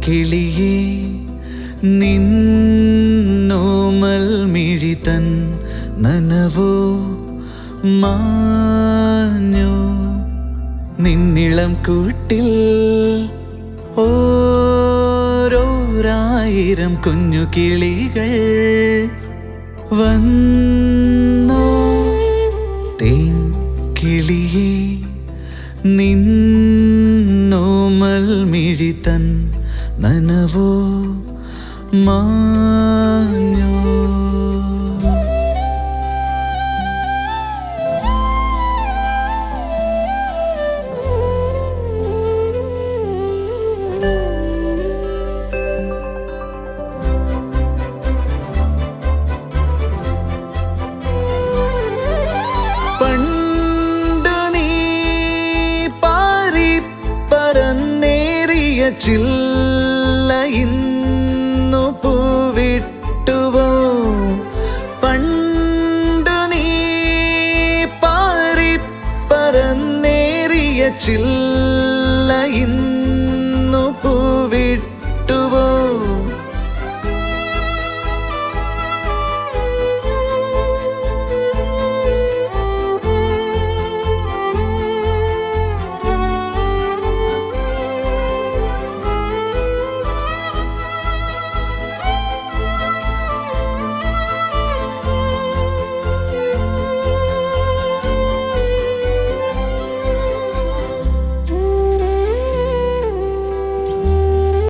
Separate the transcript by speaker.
Speaker 1: കിളിയേ നിന്നോമൽ മിഴിതൻ നനവോ മാഞ്ഞോ നിന്നിളം കൂട്ടിൽ ഓരോരായിരം കുഞ്ഞു കിളികൾ വന്നോ തേൻ കിളിയേ നിന്നോമൽ മിഴിതൻ നനവോ മാഞ്ഞോ പണ്ടു നീ പാറി പറന്നേറിയ ചില്ല ഇന്നു പൂവിട്ടുവോ പണ്ടു നീ പാറി പറന്നേറിയ ചില്ല ഇന്നു പൂവിട്ടുവോ